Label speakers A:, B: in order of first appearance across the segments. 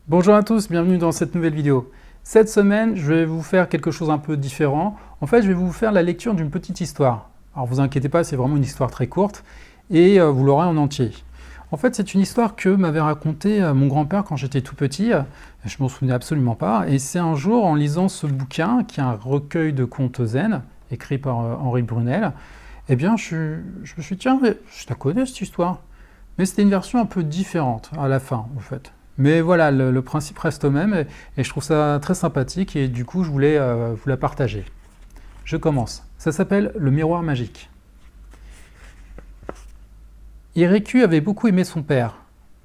A: Bonjour à tous, bienvenue dans cette nouvelle vidéo. Cette semaine, je vais vous faire quelque chose un peu différent. En fait, je vais vous faire la lecture d'une petite histoire. Alors vous inquiétez pas, c'est vraiment une histoire très courte et vous l'aurez en entier. En fait, c'est une histoire que m'avait racontée mon grand-père quand j'étais tout petit. Je m'en souvenais absolument pas. Et c'est un jour, en lisant ce bouquin, qui est un recueil de contes zen, écrit par Henri Brunel, eh bien, je me suis dit, tiens, mais je la connais cette histoire. Mais c'était une version un peu différente à la fin, en fait. Mais voilà, le principe reste au même et je trouve ça très sympathique et du coup, je voulais vous la partager. Je commence. Ça s'appelle Le miroir magique. Iriku avait beaucoup aimé son père.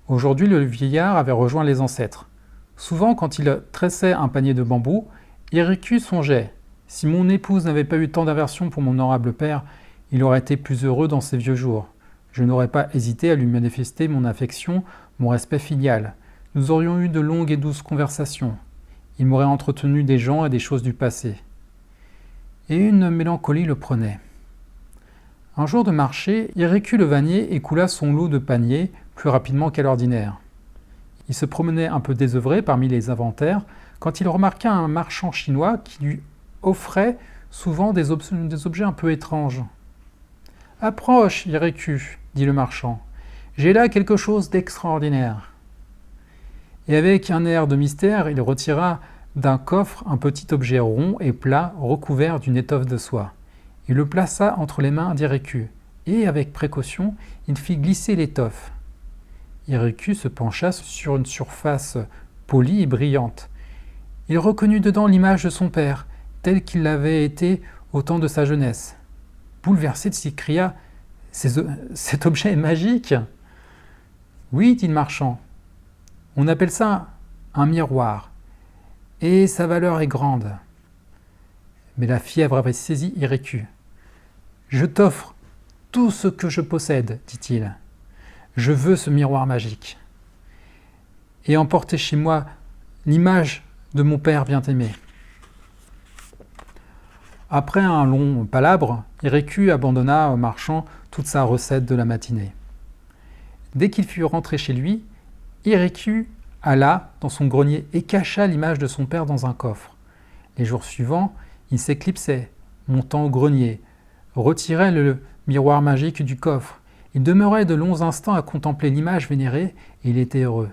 A: Aujourd'hui, le vieillard avait rejoint les ancêtres. Souvent, quand il tressait un panier de bambou, Iriku songeait. Si mon épouse n'avait pas eu tant d'aversion pour mon honorable père, il aurait été plus heureux dans ses vieux jours. Je n'aurais pas hésité à lui manifester mon affection, mon respect filial. Nous aurions eu de longues et douces conversations. Il m'aurait entretenu des gens et des choses du passé. Et une mélancolie le prenait. Un jour de marché, Iriku le vannier écoula son lot de paniers plus rapidement qu'à l'ordinaire. Il se promenait un peu désœuvré parmi les inventaires quand il remarqua un marchand chinois qui lui offrait souvent des objets un peu étranges. « Approche, Iriku, dit le marchand. J'ai là quelque chose d'extraordinaire. » Et avec un air de mystère, il retira d'un coffre un petit objet rond et plat recouvert d'une étoffe de soie. Il le plaça entre les mains d'Iriku, et avec précaution, il fit glisser l'étoffe. Iriku se pencha sur une surface polie et brillante. Il reconnut dedans l'image de son père, telle qu'il l'avait été au temps de sa jeunesse. Bouleversé, il s'écria « Cet objet est magique !»« Oui, dit le marchand. On appelle ça un miroir, et sa valeur est grande. » Mais la fièvre avait saisi Iriku. « Je t'offre tout ce que je possède, dit-il. Je veux ce miroir magique. Et emporter chez moi l'image de mon père bien-aimé. » Après un long palabre, Iriku abandonna au marchand toute sa recette de la matinée. Dès qu'il fut rentré chez lui, Iriku alla dans son grenier et cacha l'image de son père dans un coffre. Les jours suivants, il s'éclipsait, montant au grenier, retirait le miroir magique du coffre. Il demeurait de longs instants à contempler l'image vénérée et il était heureux.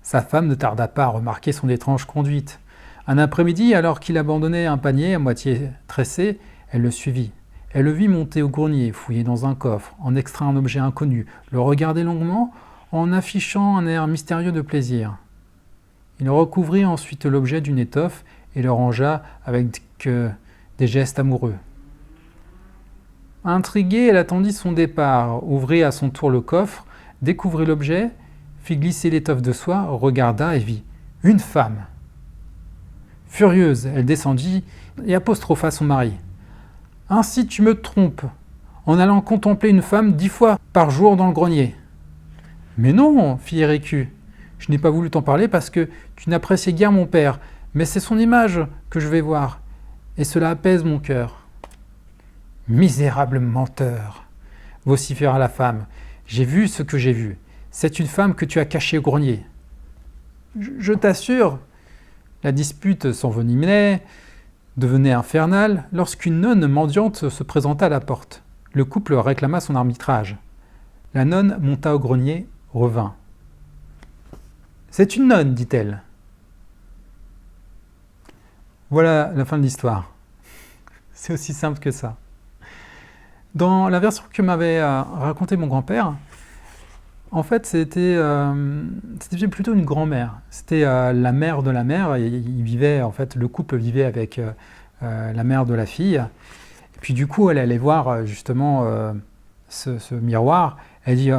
A: Sa femme ne tarda pas à remarquer son étrange conduite. Un après-midi, alors qu'il abandonnait un panier à moitié tressé, elle le suivit. Elle le vit monter au grenier, fouiller dans un coffre, en extraire un objet inconnu, le regarder longuement, en affichant un air mystérieux de plaisir. Il recouvrit ensuite l'objet d'une étoffe et le rangea avec des gestes amoureux. Intriguée, elle attendit son départ, ouvrit à son tour le coffre, découvrit l'objet, fit glisser l'étoffe de soie, regarda et vit une femme. Furieuse, elle descendit et apostropha son mari. « Ainsi tu me trompes, en allant contempler une femme 10 fois par jour dans le grenier. » « Mais non, fit Iriku, je n'ai pas voulu t'en parler parce que tu n'appréciais guère mon père, mais c'est son image que je vais voir, et cela apaise mon cœur. »« Misérable menteur, vociféra la femme, j'ai vu ce que j'ai vu, c'est une femme que tu as cachée au grenier. »« Je t'assure, la dispute s'envenimait, devenait infernale, lorsqu'une nonne mendiante se présenta à la porte. Le couple réclama son arbitrage. La nonne monta au grenier, revint. « C'est une nonne, dit-elle. » Voilà la fin de l'histoire. C'est aussi simple que ça. Dans la version que m'avait raconté mon grand-père, en fait, c'était plutôt une grand-mère. C'était la mère de la mère. Il vivait, en fait, le couple vivait avec la mère de la fille. Et puis du coup, elle allait voir justement ce miroir. Elle dit,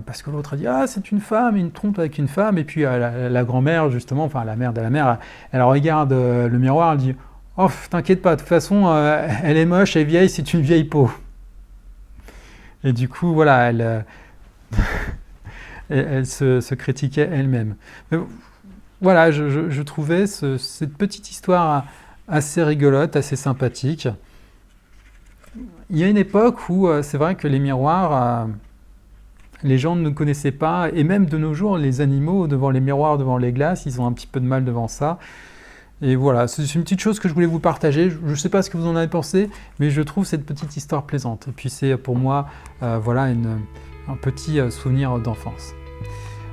A: parce que l'autre a dit, ah, c'est une femme, il me trompe avec une femme. Et puis la grand-mère, justement, enfin la mère de la mère, elle regarde le miroir, elle dit, oh, t'inquiète pas, de toute façon, elle est moche, elle est vieille, c'est une vieille peau. Et du coup, voilà, elle se critiquait elle-même. Mais voilà, je trouvais cette petite histoire assez rigolote, assez sympathique. Il y a une époque où c'est vrai que les miroirs les gens ne connaissaient pas, et même de nos jours, les animaux devant les miroirs, devant les glaces, ils ont un petit peu de mal devant ça. Et voilà, c'est une petite chose que je voulais vous partager. Je ne sais pas ce que vous en avez pensé, mais je trouve cette petite histoire plaisante. Et puis c'est pour moi voilà, un petit souvenir d'enfance.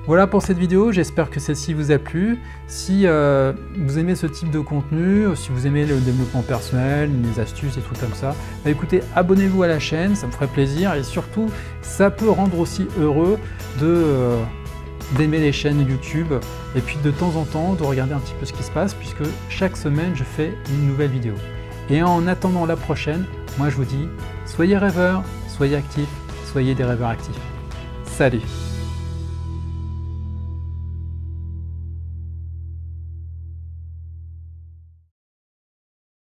A: Voilà pour cette vidéo, j'espère que celle-ci vous a plu. Si vous aimez ce type de contenu, si vous aimez le développement personnel, les astuces et tout comme ça, bah écoutez, abonnez-vous à la chaîne, ça me ferait plaisir et surtout, ça peut rendre aussi heureux d'aimer les chaînes YouTube et puis de temps en temps de regarder un petit peu ce qui se passe puisque chaque semaine je fais une nouvelle vidéo. Et en attendant la prochaine, moi je vous dis, soyez rêveurs, soyez actifs, soyez des rêveurs actifs. Salut!